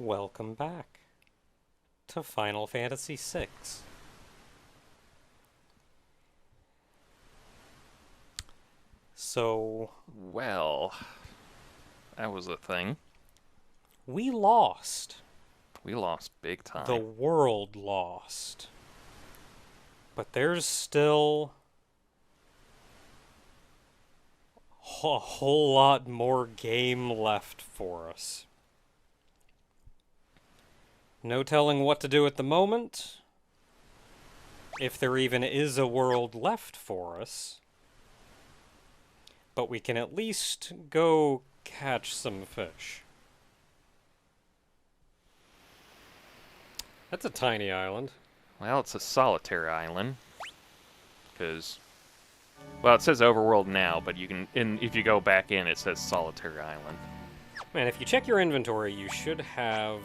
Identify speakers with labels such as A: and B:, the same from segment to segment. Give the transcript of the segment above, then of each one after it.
A: Welcome back to Final Fantasy VI. So,
B: Well, that was a thing.
A: we lost.
B: We lost big time.
A: The world lost. But there's still a whole lot more game left for us. No telling what to do at the moment. If there even is a world left for us. But we can at least go catch some fish. That's a tiny island.
B: Well, it's a solitary island. Because, well, it says overworld now, but you can, if you go back in, it says solitary island.
A: Man, if you check your inventory, you should have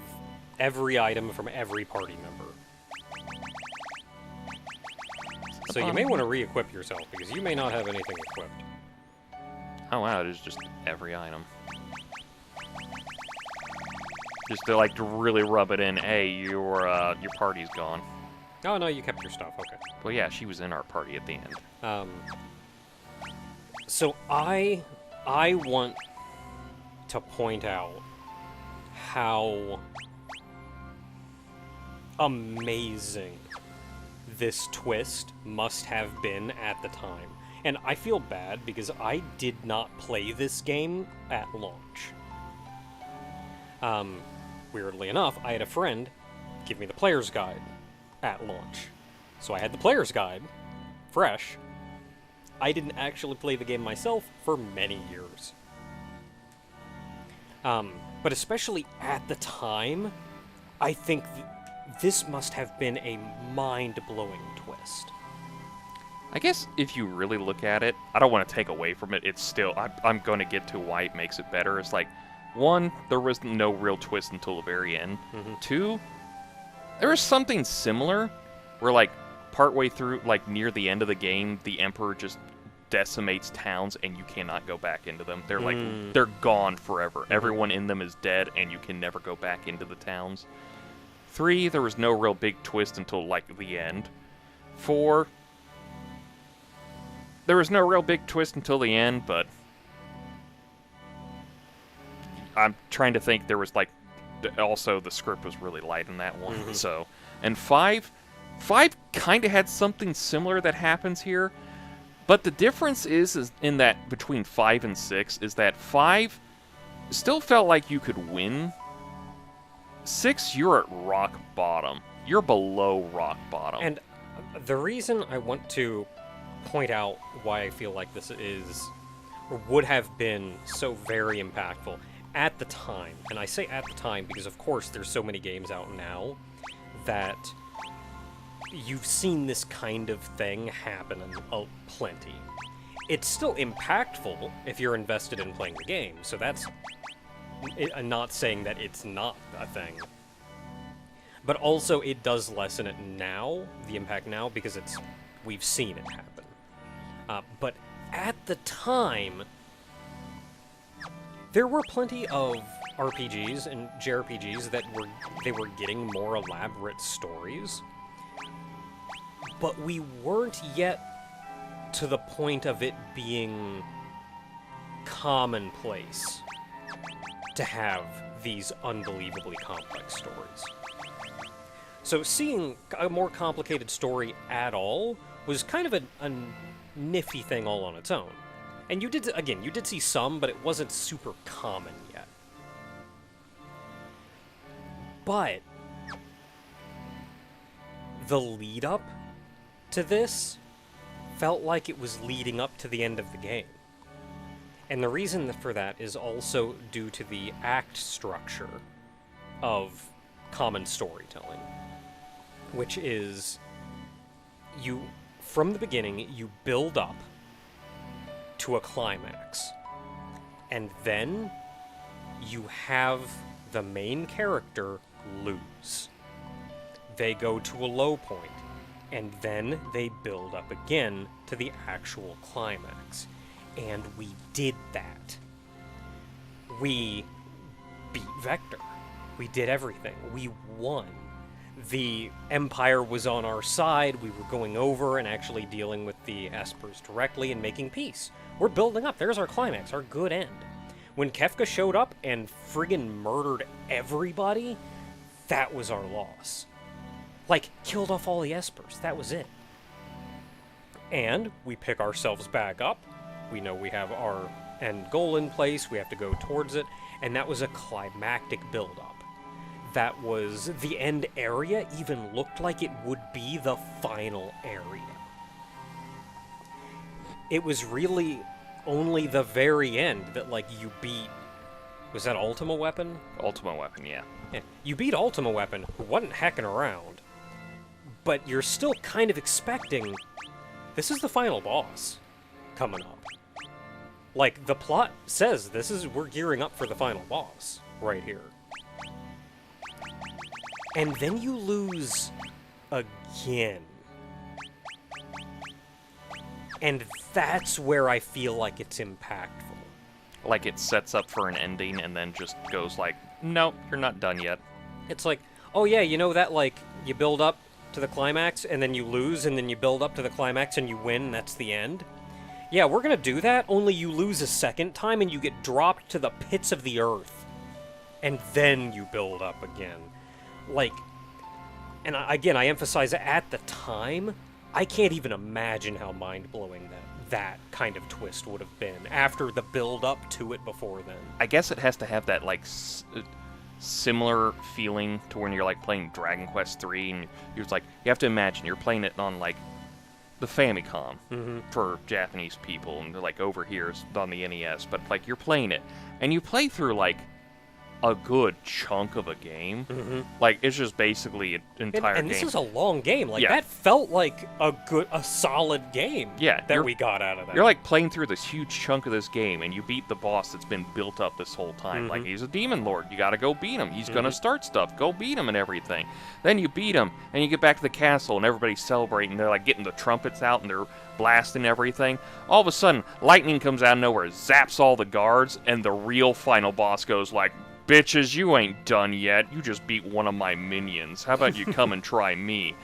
A: every item from every party member. So you may want to re-equip yourself, because you may not have anything equipped.
B: Oh wow, it is just every item. Just to like to really rub it in. Hey, your party's gone.
A: Oh no, you kept your stuff. Okay.
B: Well, yeah, she was in our party at the end.
A: So I want to point out how amazing this twist must have been at the time. And I feel bad because I did not play this game at launch. Weirdly enough, I had a friend give me the player's guide at launch. So I had the player's guide, fresh. I didn't actually play the game myself for many years. But especially at the time, I think this must have been a mind-blowing twist.
B: I guess if you really look at it, I don't want to take away from it. It's still, I'm going to get to why it makes it better. It's like, one, there was no real twist until the very end.
A: Mm-hmm.
B: Two, there was something similar where, like, partway through, like, near the end of the game, the Emperor just decimates towns and you cannot go back into them. They're, like, they're gone forever.
A: Mm-hmm.
B: Everyone in them is dead and you can never go back into the towns. Three, there was no real big twist until, like, the end. Four, there was no real big twist until the end, but I'm trying to think. There was like, also the script was really light in that one. So, and five kind of had something similar that happens here, but the difference is in that between 5 and 6 is that 5 still felt like you could win. 6, you're at rock bottom. You're below rock bottom.
A: And the reason I want to point out why I feel like this is, or would have been so very impactful at the time, and I say at the time because of course there's so many games out now that you've seen this kind of thing happen plenty. It's still impactful if you're invested in playing the game, so that's, I'm not saying that it's not a thing. But also it does lessen it now, the impact now, because we've seen it happen. But at the time, there were plenty of RPGs and JRPGs that were getting more elaborate stories, but we weren't yet to the point of it being commonplace to have these unbelievably complex stories. So seeing a more complicated story at all was kind of a nifty thing all on its own. And you did see some, but it wasn't super common yet. But the lead up to this felt like it was leading up to the end of the game. And the reason for that is also due to the act structure of common storytelling, which is from the beginning, you build up to a climax, and then you have the main character lose. They go to a low point, and then they build up again to the actual climax. And we did that. We beat Vector. We did everything. We won. The Empire was on our side. We were going over and actually dealing with the Espers directly and making peace. We're building up. There's our climax, our good end. When Kefka showed up and friggin' murdered everybody, that was our loss. Like, killed off all the Espers. That was it. And we pick ourselves back up. We know we have our end goal in place. We have to go towards it. And that was a climactic build-up. That was the end area even looked like it would be the final area. It was really only the very end that, like, you beat... Was that Ultima Weapon?
B: Ultima Weapon, yeah.
A: Yeah. You beat Ultima Weapon, who wasn't hecking around. But you're still kind of expecting... This is the final boss coming up. Like, the plot says we're gearing up for the final boss right here. And then you lose again. And that's where I feel like it's impactful.
B: Like it sets up for an ending and then just goes like, nope, you're not done yet.
A: It's like, oh yeah, you know that, like, you build up to the climax and then you lose and then you build up to the climax and you win and that's the end? Yeah, we're gonna do that, only you lose a second time and you get dropped to the pits of the earth. And then you build up again. Like, and again, I emphasize at the time, I can't even imagine how mind-blowing that kind of twist would have been after the build-up to it before then.
B: I guess it has to have that, like, similar feeling to when you're, like, playing Dragon Quest III, and you're like, you have to imagine you're playing it on, like, the Famicom for Japanese people, and they're like, over here it's on the NES, but, like, you're playing it, and you play through, like, a good chunk of a game. Like, it's just basically an entire game.
A: And this is a long game. Like,
B: Yeah.
A: that felt like a solid game that we got out of that.
B: You're, like, playing through this huge chunk of this game, and you beat the boss that's been built up this whole time. Like, he's a demon lord. You gotta go beat him. He's gonna start stuff. Go beat him and everything. Then you beat him, and you get back to the castle, and everybody's celebrating. They're, like, getting the trumpets out, and they're blasting everything. All of a sudden, lightning comes out of nowhere, zaps all the guards, and the real final boss goes, like, bitches, you ain't done yet. You just beat one of my minions. How about you come and try me?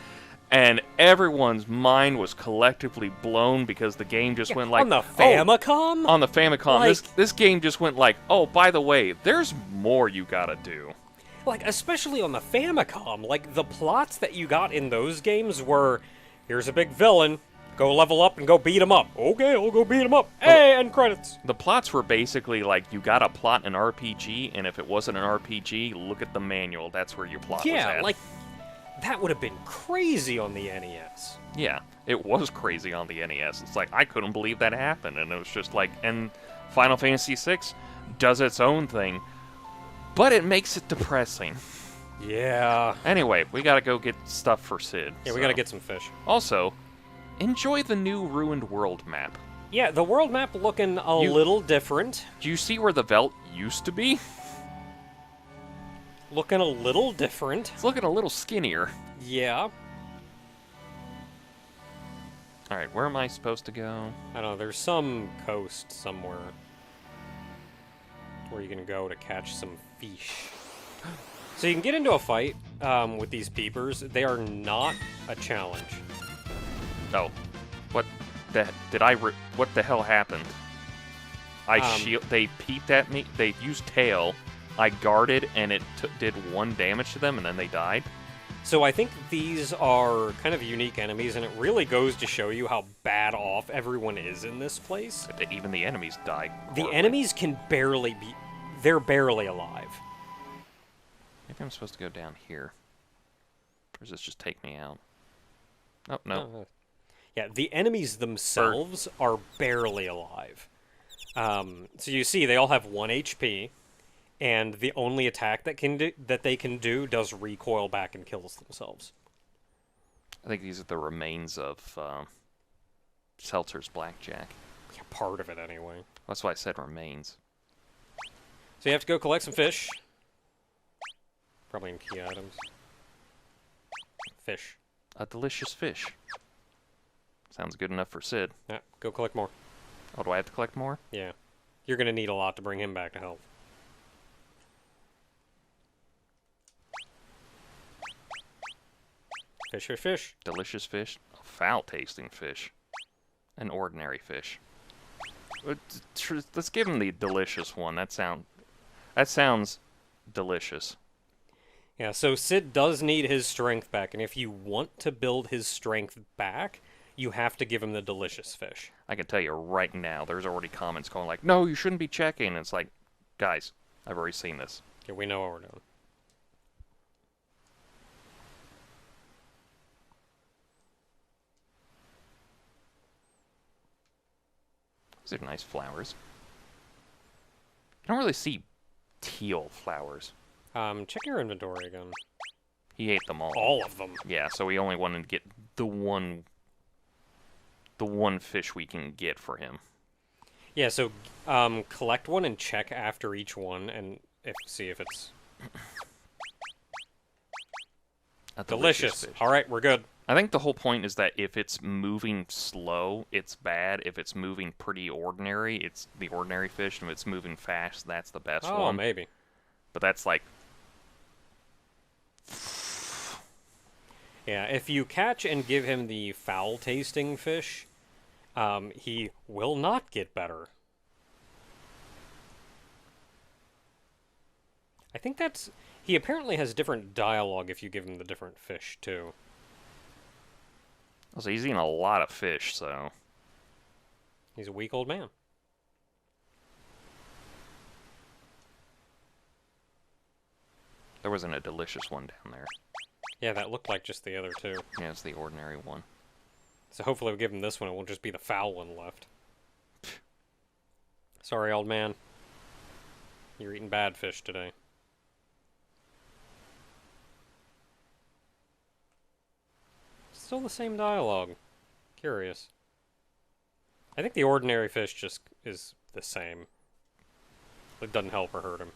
B: And everyone's mind was collectively blown because the game just went like...
A: On the Famicom?
B: On the Famicom.
A: Like,
B: this game just went like, oh, by the way, there's more you gotta do.
A: Like, especially on the Famicom. Like, the plots that you got in those games were, here's a big villain, go level up and go beat him up. Okay, I'll go beat him up. Hey, end credits.
B: The plots were basically like, you gotta plot an RPG, and if it wasn't an RPG, look at the manual. That's where your plot was at.
A: Yeah, like, that would have been crazy on the NES.
B: Yeah, it was crazy on the NES. It's like, I couldn't believe that happened, and it was just like, and Final Fantasy VI does its own thing, but it makes it depressing.
A: Yeah.
B: Anyway, we gotta go get stuff for Sid.
A: Yeah, we gotta get some fish.
B: Also, enjoy the new Ruined World map.
A: Yeah, the world map looking a little different.
B: Do you see where the Veld used to be?
A: Looking a little different.
B: It's looking a little skinnier.
A: Yeah.
B: Alright, where am I supposed to go?
A: I don't know, there's some coast somewhere where you can go to catch some fish. So you can get into a fight with these peepers. They are not a challenge.
B: Oh, what what the hell happened? They peeped at me, they used tail, I guarded, and it did 1 damage to them, and then they died?
A: So I think these are kind of unique enemies, and it really goes to show you how bad off everyone is in this place.
B: Even the enemies die.
A: The enemies can barely be... They're barely alive.
B: Maybe I'm supposed to go down here. Or does this just take me out? Oh, no.
A: Yeah, the enemies themselves are barely alive. So you see, they all have 1 HP, and the only attack that they can do does recoil back and kills themselves.
B: I think these are the remains of Seltzer's blackjack.
A: Yeah, part of it anyway.
B: That's why I said remains.
A: So you have to go collect some fish. Probably in key items. Fish.
B: A delicious fish. Sounds good enough for Sid.
A: Yeah, go collect more.
B: Oh, do I have to collect more?
A: Yeah. You're going to need a lot to bring him back to health. Fish, fish, fish.
B: Delicious fish. A foul-tasting fish. An ordinary fish. Let's give him the delicious one. That sounds delicious.
A: Yeah, so Sid does need his strength back, and if you want to build his strength back, you have to give him the delicious fish.
B: I can tell you right now, there's already comments going like, no, you shouldn't be checking. And it's like, guys, I've already seen this.
A: Yeah, we know what we're doing.
B: These are nice flowers. I don't really see teal flowers.
A: Check your inventory again.
B: He ate them all.
A: All of them.
B: Yeah, so we only wanted to get the one fish we can get for him.
A: Yeah, so collect one and check after each one, and see if it's delicious.
B: Fish.
A: All right, we're good.
B: I think the whole point is that if it's moving slow, it's bad. If it's moving pretty ordinary, it's the ordinary fish. And if it's moving fast, that's the best one.
A: Oh, maybe.
B: But that's like...
A: Yeah, if you catch and give him the foul-tasting fish, he will not get better. I think that's... He apparently has different dialogue if you give him the different fish, too.
B: So he's eating a lot of fish, so...
A: He's a weak old man.
B: There wasn't a delicious one down there.
A: Yeah, that looked like just the other two.
B: Yeah, it's the ordinary one.
A: So hopefully we give him this one, it won't just be the foul one left. Sorry, old man. You're eating bad fish today. Still the same dialogue. Curious. I think the ordinary fish just is the same. It doesn't help or hurt him.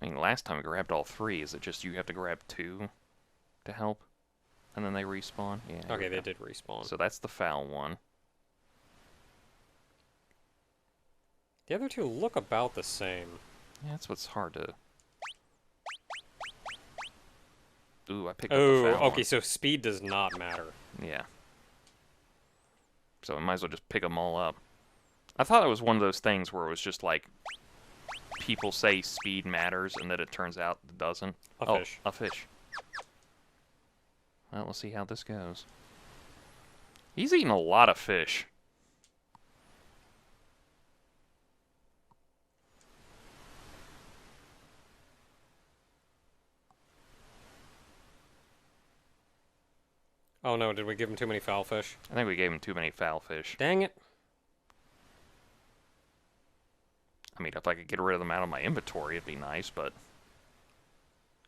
B: I mean, last time we grabbed all three. Is it just you have to grab two to help? And then they respawn? Yeah.
A: Okay, they did respawn.
B: So that's the foul one.
A: The other two look about the same.
B: Yeah, that's what's hard to... Ooh, I picked up the foul
A: okay,
B: one.
A: so speed does not matter.
B: Yeah. So I might as well just pick them all up. I thought it was one of those things where it was just like... People say speed matters, and that it turns out it doesn't.
A: A fish.
B: A fish. Well, we'll see how this goes. He's eating a lot of fish.
A: Oh no, did we give him too many foul fish?
B: I think we gave him too many foul fish.
A: Dang it.
B: I mean, if I could get rid of them out of my inventory, it'd be nice, but...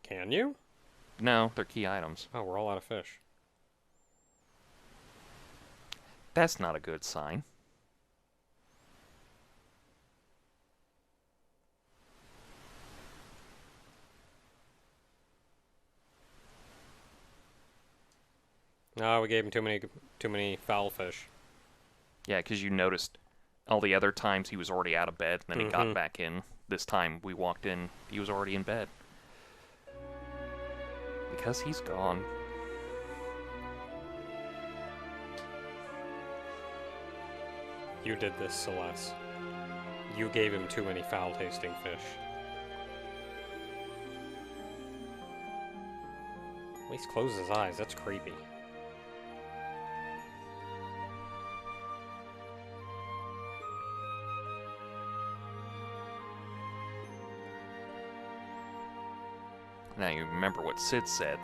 A: Can you?
B: No, they're key items.
A: Oh, we're all out of fish.
B: That's not a good sign.
A: No, we gave him too many foul fish.
B: Yeah, because you noticed all the other times he was already out of bed, and then he got back in. This time we walked in, he was already in bed. Because he's gone.
A: You did this, Celeste. You gave him too many foul-tasting fish. At least close his eyes, that's creepy.
B: Now you remember what Sid said,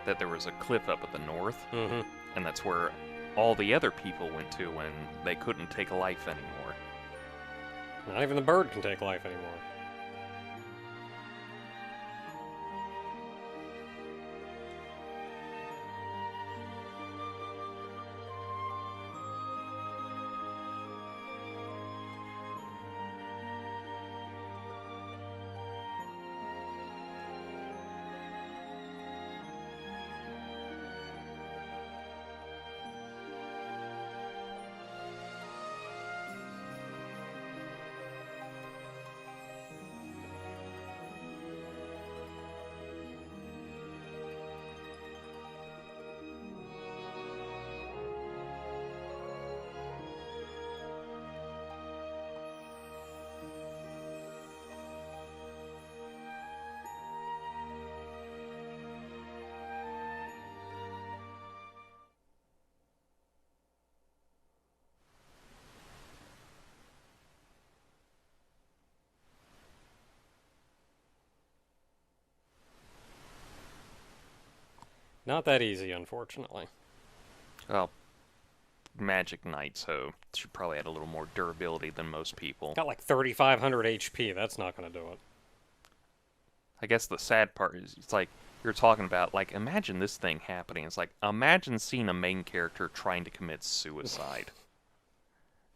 B: that there was a cliff up at the north, and that's where all the other people went to when they couldn't take life anymore.
A: Not even the bird can take life anymore. Not that easy, unfortunately.
B: Well, Magic Knight, so she probably had a little more durability than most people.
A: Got like 3,500 HP. That's not going to do it.
B: I guess the sad part is, it's like, you're talking about, like, imagine this thing happening. It's like, imagine seeing a main character trying to commit suicide.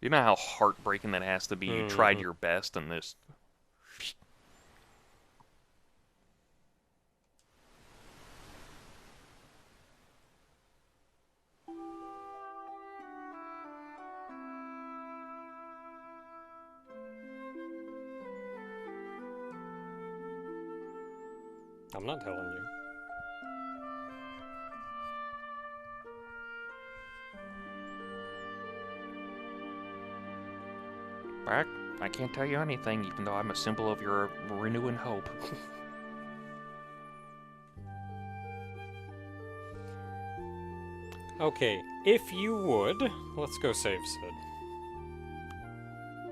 B: You know how heartbreaking that has to be? You tried your best, and this...
A: I'm not telling you.
B: I can't tell you anything, even though I'm a symbol of your renewing hope.
A: Okay, if you would, let's go save Sid.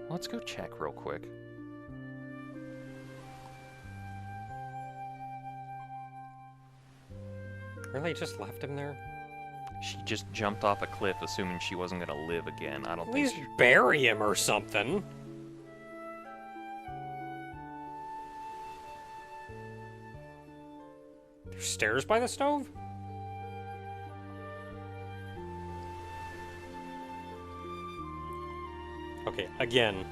B: Let's go check real quick.
A: Really, just left him there?
B: She just jumped off a cliff assuming she wasn't going to live again. I don't
A: At
B: think
A: least
B: she...
A: bury him or something. There's stairs by the stove? Okay, again,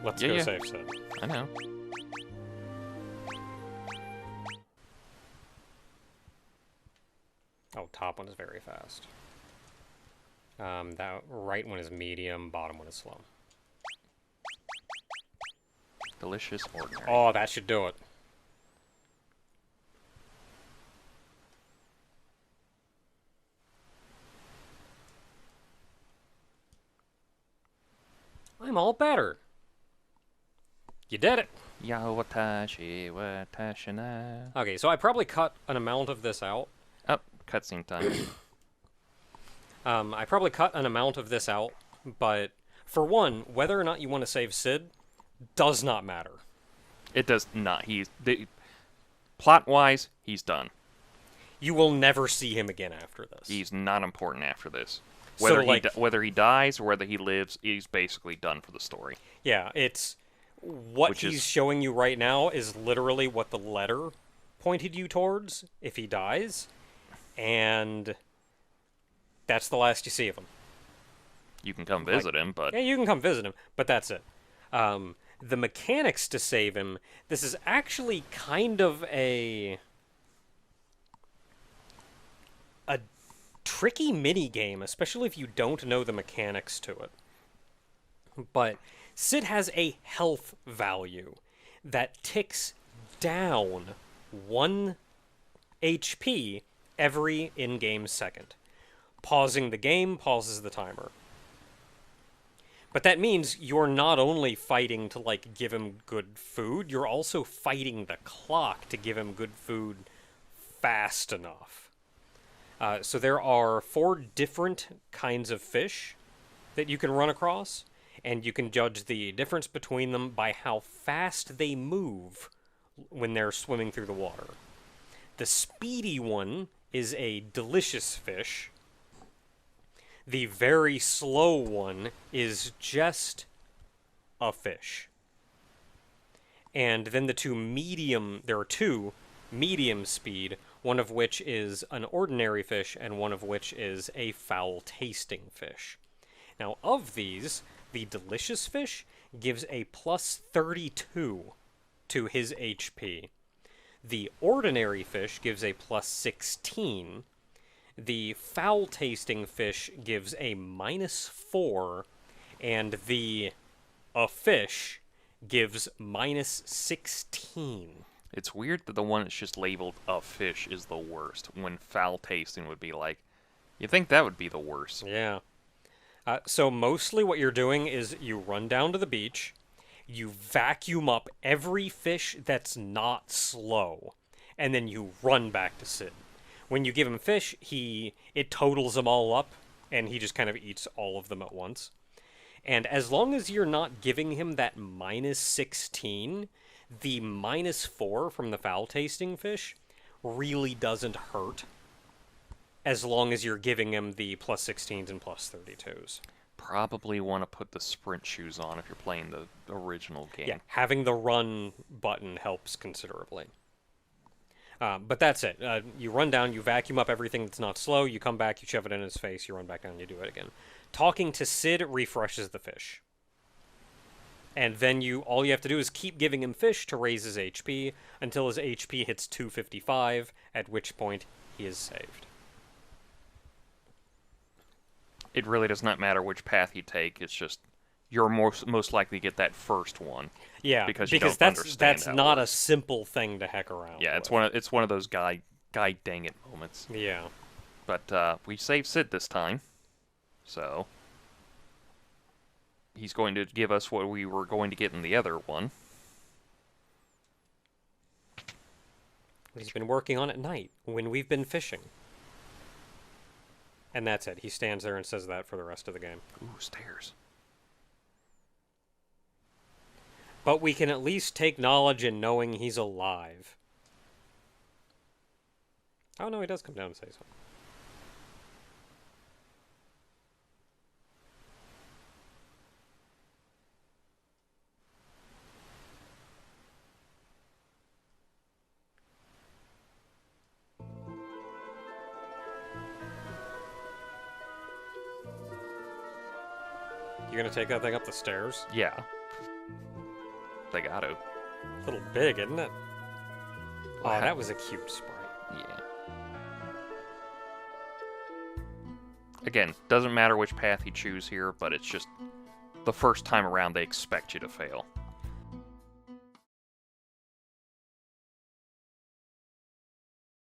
A: let's go save Sid.
B: I know.
A: Oh, top one is very fast. That right one is medium, bottom one is slow.
B: Delicious ordinary.
A: Oh, that should do it. I'm all better. You did it.
B: Ya watashi watashi na.
A: Okay, so I probably cut an amount of this out.
B: Oh, cutscene time.
A: I probably cut an amount of this out, but for one, whether or not you want to save Sid does not matter.
B: It does not. Plot-wise, he's done.
A: You will never see him again after this.
B: He's not important after this.
A: So,
B: Whether he dies or whether he lives, he's basically done for the story.
A: Yeah, it's... What he's showing you right now is literally what the letter pointed you towards if he dies, and that's the last you see of him.
B: You can come visit him, but...
A: Yeah, you can come visit him, but that's it. The mechanics to save him, this is actually kind of a tricky mini-game, especially if you don't know the mechanics to it. But Sid has a health value that ticks down 1 HP every in-game second. Pausing the game pauses the timer. But that means you're not only fighting to, like, give him good food, you're also fighting the clock to give him good food fast enough. So there are 4 different kinds of fish that you can run across, and you can judge the difference between them by how fast they move when they're swimming through the water. The speedy one is a delicious fish. The very slow one is just a fish. And then there are 2 medium speed, one of which is an ordinary fish and one of which is a foul-tasting fish. Now, of these, the delicious fish gives a plus 32 to his HP. The ordinary fish gives a plus 16. The foul-tasting fish gives a minus 4. And the fish gives minus 16.
B: It's weird that the one that's just labeled a fish is the worst, when foul tasting would be like, you think that would be the worst.
A: Yeah. So mostly what you're doing is you run down to the beach, you vacuum up every fish that's not slow, and then you run back to Sid. When you give him fish, it totals them all up, and he just kind of eats all of them at once. And as long as you're not giving him that minus 16, the minus 4 from the foul-tasting fish really doesn't hurt as long as you're giving him the plus 16s and plus 32s.
B: Probably want to put the sprint shoes on if you're playing the original game.
A: Yeah, having the run button helps considerably. But that's it. You run down, you vacuum up everything that's not slow, you come back, you shove it in his face, you run back down, you do it again. Talking to Sid refreshes the fish. And then all you have to do is keep giving him fish to raise his HP until his HP hits 255, at which point he is saved.
B: It really does not matter which path you take, it's just you're most likely to get that first one.
A: Yeah,
B: because
A: that's not a simple thing to heck around.
B: Yeah,
A: with.
B: it's one of those guy dang it moments.
A: Yeah.
B: But we saved Sid this time, so he's going to give us what we were going to get in the other one.
A: He's been working on at night when we've been fishing. And that's it. He stands there and says that for the rest of the game.
B: Ooh, stairs.
A: But we can at least take knowledge in knowing he's alive. Oh no, he does come down and say something. You gonna take that thing up the stairs?
B: Yeah. They got to.
A: A little big, isn't it? Oh, that was a cute sprite.
B: Yeah. Again, doesn't matter which path you choose here, but it's just the first time around they expect you to fail.